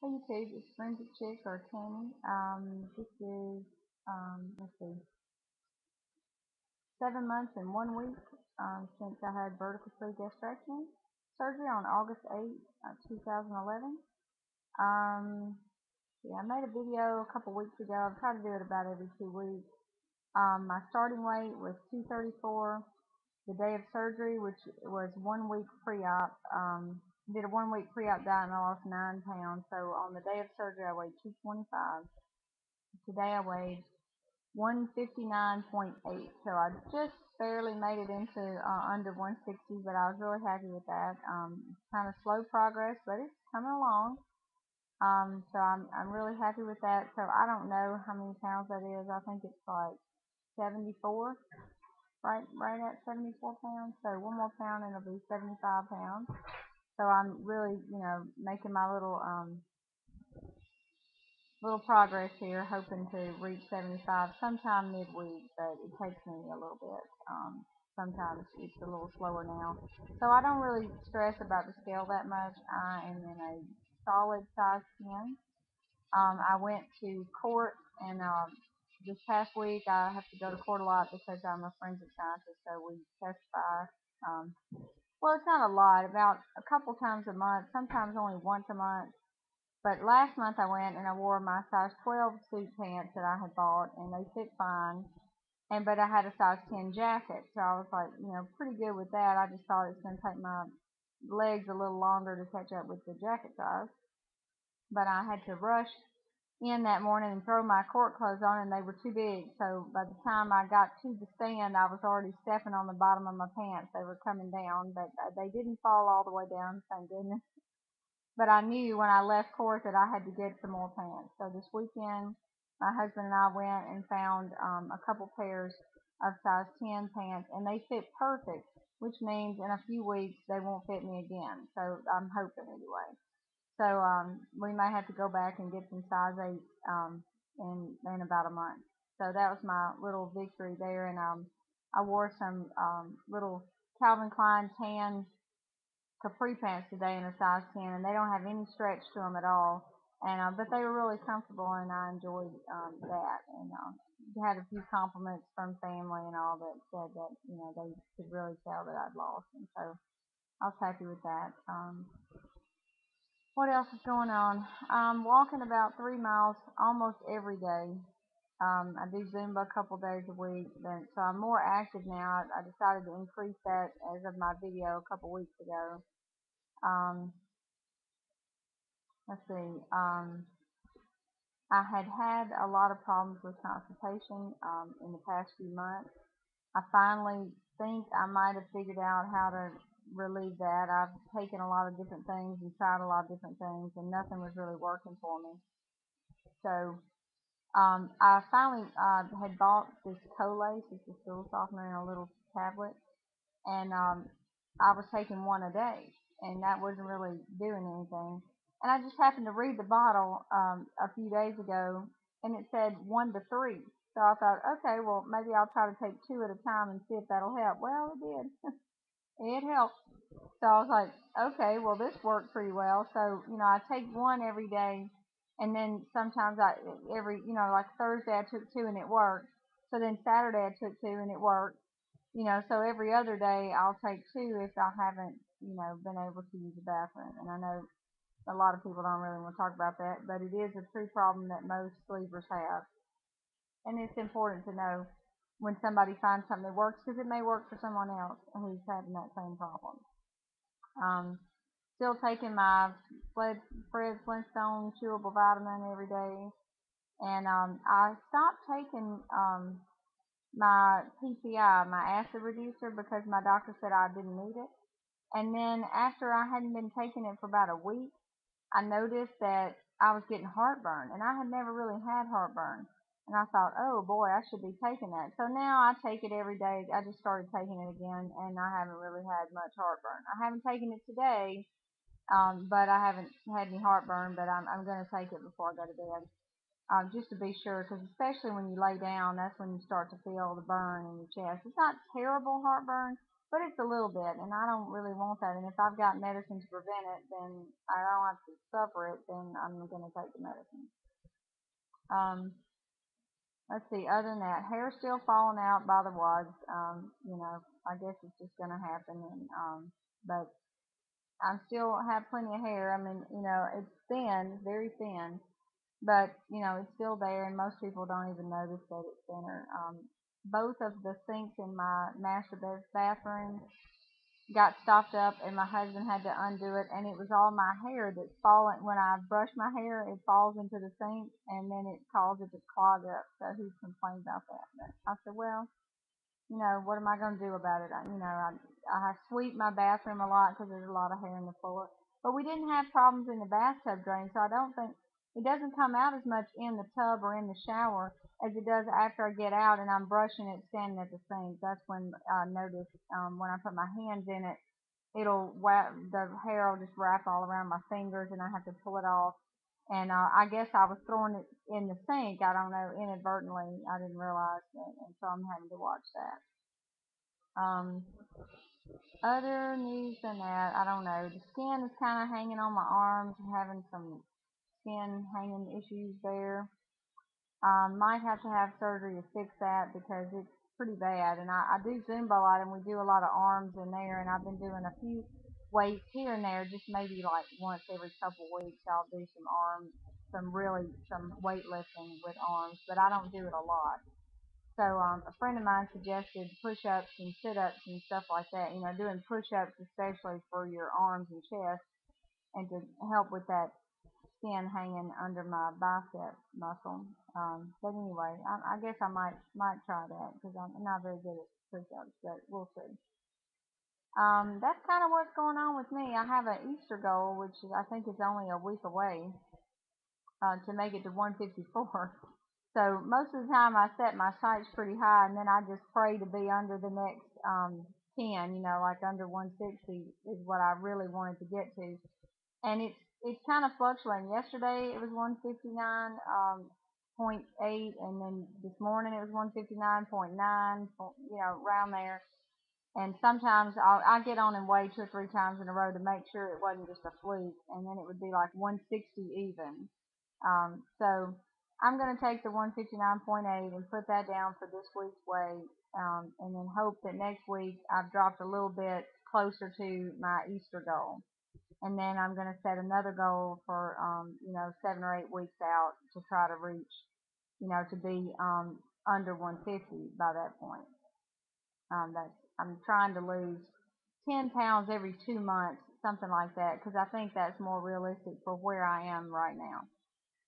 Hey YouTube, it's Forensikchic or Tammy. This is, let's see, 7 months and 1 week since I had vertical sleeve gastrectomy surgery on August 8th, 2011. Um, yeah, I made a video a couple weeks ago. I try to do it about every 2 weeks. My starting weight was 234. The day of surgery, which was 1 week pre-op, did a 1 week pre-op diet and I lost 9 pounds. So on the day of surgery, I weighed 225. Today I weighed 159.8, so I just barely made it into under 160, but I was really happy with that. Kind of slow progress, but it's coming along. So I'm really happy with that. So I don't know how many pounds that is. I think it's like 74, right at 74 pounds. So one more pound and it'll be 75 pounds. So I'm really, making my little progress here, hoping to reach 75 sometime midweek, but it takes me a little bit. Sometimes it's a little slower now. So I don't really stress about the scale that much. I am in a solid size 10. I went to court, and this past week I have to go to court a lot because I'm a forensic scientist, so we testify. Um, well, it's not a lot, about a couple times a month, sometimes only once a month. But last month I went and I wore my size 12 suit pants that I had bought, and they fit fine. But I had a size 10 jacket, so I was like, pretty good with that. I just thought it's going to take my legs a little longer to catch up with the jacket size. But I had to rush in that morning and throw my court clothes on, and they were too big. So by the time I got to the stand, I was already stepping on the bottom of my pants. They were coming down, but they didn't fall all the way down, thank goodness. But I knew when I left court that I had to get some more pants. So this weekend, my husband and I went and found a couple pairs of size 10 pants, and they fit perfect, which means in a few weeks they won't fit me again. So I'm hoping anyway. So we may have to go back and get some size 8 in about a month. So that was my little victory there, and I wore some little Calvin Klein tan capri pants today in a size 10, and they don't have any stretch to them at all. And but they were really comfortable, and I enjoyed that. And had a few compliments from family and all that said that they could really tell that I'd lost, and so I was happy with that. What else is going on? I'm walking about 3 miles almost every day. I do Zumba a couple days a week, so I'm more active now. I decided to increase that as of my video a couple weeks ago. Um, let's see. I had a lot of problems with constipation in the past few months. I finally think I might have figured out how to relieve that. I've taken a lot of different things and tried a lot of different things, and nothing was really working for me. So I finally had bought this Colace, it's a stool softener in a little tablet, and I was taking one a day, and that wasn't really doing anything. And I just happened to read the bottle a few days ago, and it said 1 to 3. So I thought, okay, well maybe I'll try to take two at a time and see if that'll help. Well, it did. It helped. So I was like, okay, well this worked pretty well. So I take one every day, and then sometimes like Thursday I took two and it worked. So then Saturday I took two and it worked. So every other day I'll take two if I haven't, been able to use the bathroom. And I know a lot of people don't really want to talk about that, but it is a true problem that most sleepers have. And it's important to know when somebody finds something that works because it may work for someone else who's having that same problem. Um, Still taking my Fred Flintstone chewable vitamin every day. And I stopped taking my PPI, my acid reducer, because my doctor said I didn't need it. And then after I hadn't been taking it for about a week, I noticed that I was getting heartburn, and I had never really had heartburn. And I thought, oh boy, I should be taking that. So now I take it every day. I just started taking it again, and I haven't really had much heartburn. I haven't taken it today, but I haven't had any heartburn. But I'm going to take it before I go to bed, just to be sure, because especially when you lay down, that's when you start to feel the burn in your chest. It's not terrible heartburn, but it's a little bit, and I don't really want that. And if I've got medicine to prevent it, then I don't have to suffer it. Then I'm going to take the medicine. Um, let's see. Other than that, hair still falling out by the wads. I guess it's just going to happen. But I still have plenty of hair. I mean, it's thin, very thin, but it's still there, and most people don't even notice that it's thinner. Both of the sinks in my master bathroom got stopped up, and my husband had to undo it, and it was all my hair that's falling. When I brush my hair, it falls into the sink, and then it causes it to clog up. So he complained about that. But I said, well, what am I going to do about it? I sweep my bathroom a lot because there's a lot of hair in the floor. But we didn't have problems in the bathtub drain, so I don't think it doesn't come out as much in the tub or in the shower as it does after I get out and I'm brushing it standing at the sink. That's when I notice when I put my hands in it, the hair will just wrap all around my fingers and I have to pull it off. And I guess I was throwing it in the sink. I don't know, inadvertently. I didn't realize that, and so I'm having to watch that. Um, Other news than that, I don't know. The skin is kind of hanging on my arms. I'm having some skin hanging issues there. Might have to have surgery to fix that because it's pretty bad. And I do Zumba a lot, and we do a lot of arms in there. And I've been doing a few weights here and there, just maybe like once every couple weeks. I'll do some weightlifting with arms, but I don't do it a lot. So a friend of mine suggested push-ups and sit-ups and stuff like that. Doing push-ups especially for your arms and chest, and to help with that skin hanging under my bicep muscle. But anyway, I guess I might try that because I'm not very good at push-ups, but we'll see. That's kind of what's going on with me. I have an Easter goal, which I think is only a week away, to make it to 154. So most of the time I set my sights pretty high, and then I just pray to be under the next 10. Like under 160 is what I really wanted to get to, and it's kind of fluctuating. Yesterday it was 159.8, and then this morning it was 159.9. Around there. And sometimes I get on and weigh 2 or 3 times in a row to make sure it wasn't just a fluke, and then it would be like 160 even. So I'm going to take the 159.8 and put that down for this week's weight, and then hope that next week I've dropped a little bit closer to my Easter goal. And then I'm going to set another goal for 7 or 8 weeks out to try to reach, to be under 150 by that point. I'm trying to lose 10 pounds every 2 months, something like that, because I think that's more realistic for where I am right now.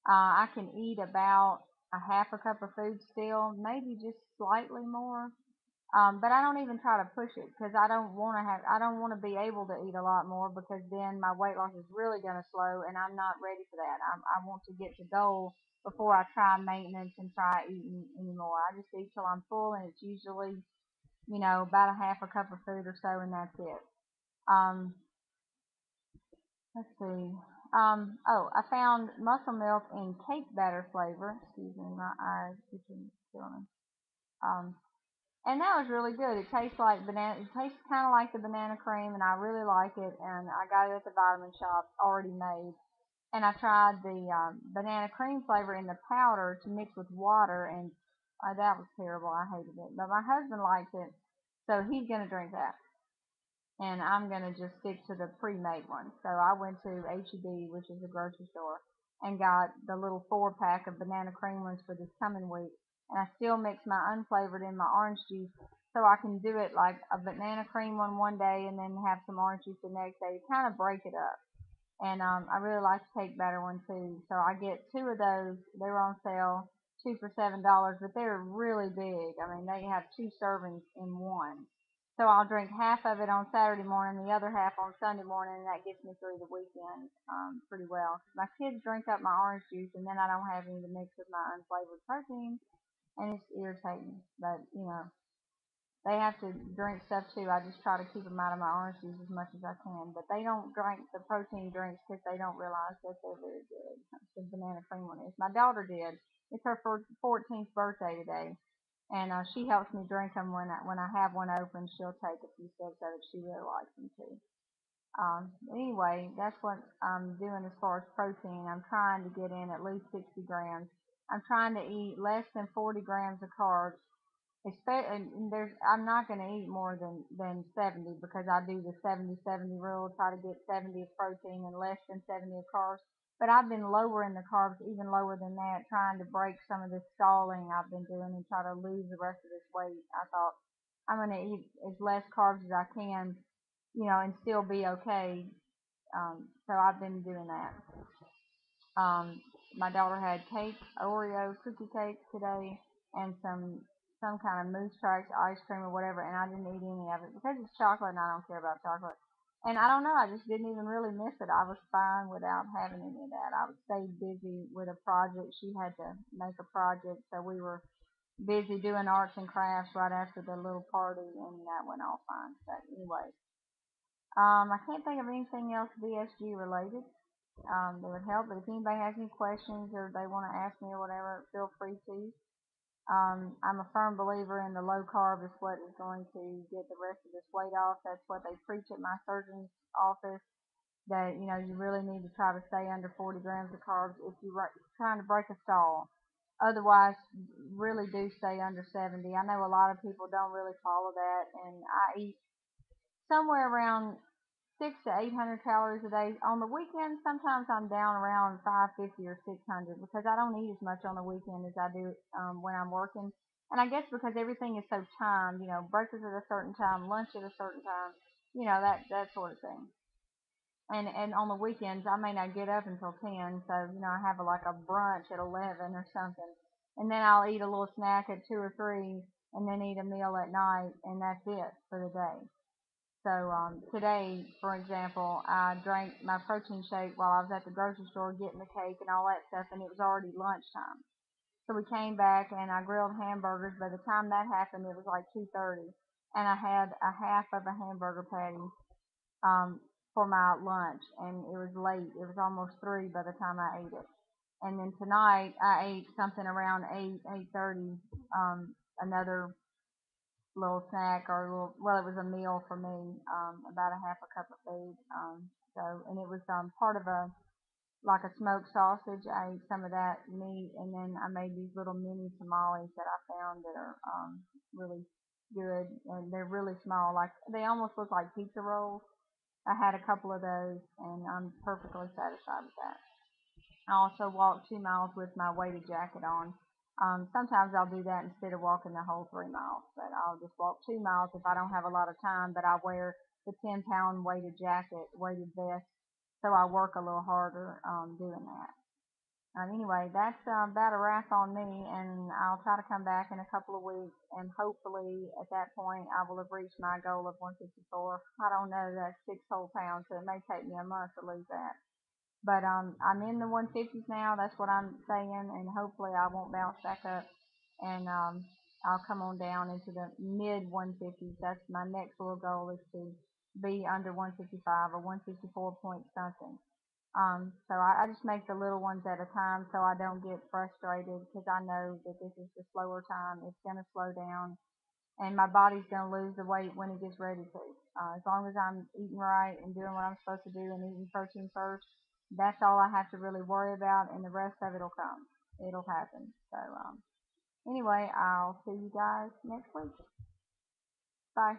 I can eat about a half a cup of food still, maybe just slightly more. But I don't even try to push it because I don't want to be able to eat a lot more because then my weight loss is really going to slow and I'm not ready for that. I want to get to goal before I try maintenance and try eating anymore. I just eat till I'm full, and it's usually, about a half a cup of food or so, and that's it. Um, let's see. I found muscle milk in cake batter flavor. Excuse me, my eyes itching, killing me. Um, and that was really good. It tastes like banana. It tastes kind of like the banana cream, and I really like it. And I got it at the vitamin shop, already made. And I tried the banana cream flavor in the powder to mix with water, and that was terrible. I hated it. But my husband liked it, so he's gonna drink that, and I'm gonna just stick to the pre-made one. So I went to HEB, which is a grocery store, and got the little 4-pack of banana cream ones for this coming week. And I still mix my unflavored in my orange juice, so I can do it like a banana cream one day, and then have some orange juice the next day to kind of break it up. And I really like the cake batter one too. So I get 2 of those. They were on sale, 2 for $7, but they're really big. I mean, they have 2 servings in one. So I'll drink half of it on Saturday morning, the other half on Sunday morning, and that gets me through the weekend pretty well. My kids drink up my orange juice, and then I don't have any to mix with my unflavored protein, and it's irritating. But they have to drink stuff too. I just try to keep them out of my orange juice as much as I can. But they don't drink the protein drinks because they don't realize that they're very good. The banana cream one is. My daughter did. It's her 14th birthday today, and she helps me drink them when I have one open. She'll take a few sips of it. She really likes them too. Anyway, that's what I'm doing as far as protein. I'm trying to get in at least 60 grams. I'm trying to eat less than 40 grams of carbs. And I'm not going to eat more than 70 because I do the 70-70 rule, try to get 70 of protein and less than 70 of carbs. But I've been lowering the carbs even lower than that, trying to break some of the stalling I've been doing and try to lose the rest of this weight. I thought I'm going to eat as less carbs as I can, and still be okay. So I've been doing that. Um, my daughter had cake, Oreo cookie cake today, and some kind of moose tracks ice cream or whatever, and I didn't eat any of it because it's chocolate and I don't care about chocolate. And I don't know, I just didn't even really miss it. I was fine without having any of that. I stayed busy with a project. She had to make a project, so we were busy doing arts and crafts right after the little party, and that went all fine. But anyway, I can't think of anything else VSG related that would help. But if anybody has any questions or they want to ask me or whatever, feel free to. I'm a firm believer in the low carb is what is going to get the rest of this weight off. That's what they preach at my surgeon's office. That you really need to try to stay under 40 grams of carbs if you're trying to break a stall. Otherwise, really do stay under 70. I know a lot of people don't really follow that, and I eat somewhere around 600 to 800 calories a day. On the weekend, sometimes I'm down around 550 or 600 because I don't eat as much on the weekend as I do when I'm working. And I guess because everything is so timed, breakfast at a certain time, lunch at a certain time, that sort of thing. And on the weekends, I may not get up until 10, so I have like a brunch at 11 or something, and then I'll eat a little snack at 2 or 3, and then eat a meal at night, and that's it for the day. So today, for example, I drank my protein shake while I was at the grocery store getting the cake and all that stuff, and it was already lunchtime. So we came back and I grilled hamburgers. By the time that happened, it was like 2:30, and I had a half of a hamburger patty for my lunch, and it was late. It was almost 3 by the time I ate it. And then tonight, I ate something around 8:30, another little snack or a little, well, it was a meal for me, about a half a cup of food. And it was part of a like a smoked sausage. I ate some of that meat, and then I made these little mini tamales that I found that are really good, and they're really small. Like they almost look like pizza rolls. I had a couple of those, and I'm perfectly satisfied with that. I also walk 2 miles with my weighted jacket on. Sometimes I'll do that instead of walking the whole 3 miles, but I'll just walk 2 miles if I don't have a lot of time. But I wear the 10-pound weighted jacket, weighted vest, so I work a little harder doing that. Anyway, that's about a wrap on me, and I'll try to come back in a couple of weeks, and hopefully at that point I will have reached my goal of 154. I don't know, that's 6 whole pounds, so it may take me a month to lose that. But I'm in the 150s now. That's what I'm saying, and hopefully I won't bounce back up, and I'll come on down into the mid 150s. That's my next little goal is to be under 155 or 154 point something. So I just make the little ones at a time so I don't get frustrated because I know that this is the slower time. It's going to slow down, and my body's going to lose the weight when it gets ready to. As long as I'm eating right and doing what I'm supposed to do and eating protein first, that's all I have to really worry about, and the rest of it'll come. It'll happen. So anyway, I'll see you guys next week. Bye.